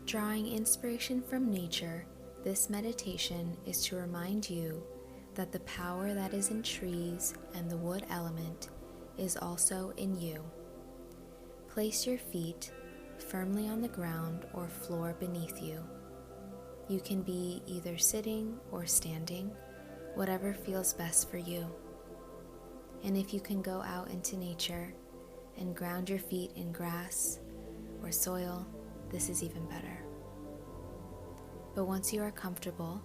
Drawing inspiration from nature, this meditation is to remind you that the power that is in trees and the wood element is also in you. Place your feet firmly on the ground or floor beneath you. You can be either sitting or standing, whatever feels best for you. And if you can go out into nature and ground your feet in grass or soil, this is even better. But once you are comfortable,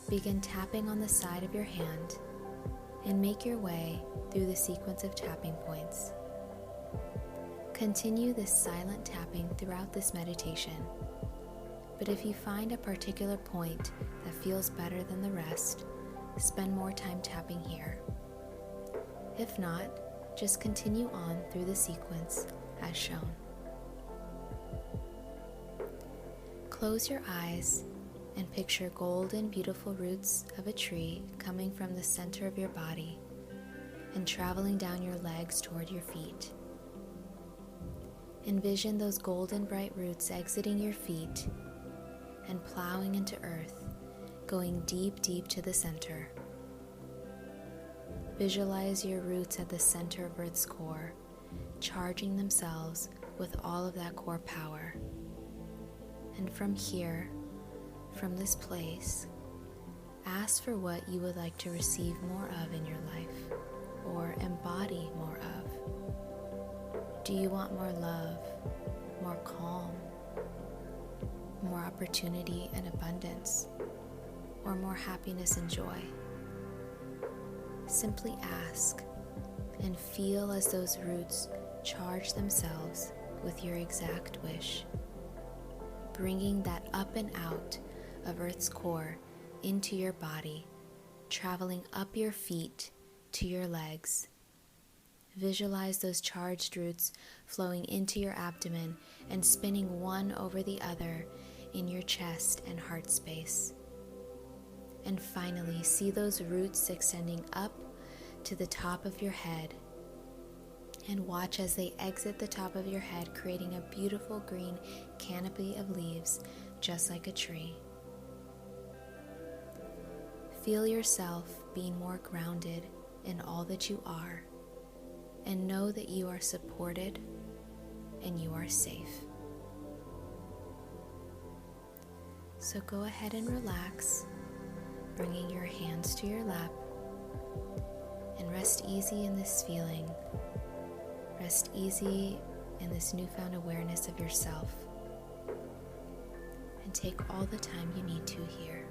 begin tapping on the side of your hand and make your way through the sequence of tapping points. Continue this silent tapping throughout this meditation, but if you find a particular point that feels better than the rest, spend more time tapping here. If not, just continue on through the sequence as shown. Close your eyes and picture golden, beautiful roots of a tree coming from the center of your body and traveling down your legs toward your feet. Envision those golden, bright roots exiting your feet and plowing into earth, going deep, deep to the center. Visualize your roots at the center of Earth's core, charging themselves with all of that core power. And from here, from this place, ask for what you would like to receive more of in your life, or embody more of. Do you want more love, more calm, more opportunity and abundance, or more happiness and joy? Simply ask and feel as those roots charge themselves with your exact wish, bringing that up and out of Earth's core into your body, traveling up your feet to your legs. Visualize those charged roots flowing into your abdomen and spinning one over the other in your chest and heart space. And finally, see those roots extending up to the top of your head, and watch as they exit the top of your head, creating a beautiful green canopy of leaves, just like a tree. Feel yourself being more grounded in all that you are, and know that you are supported and you are safe. So go ahead and relax, bringing your hands to your lap, and rest easy in this feeling. Rest easy in this newfound awareness of yourself, and take all the time you need to here.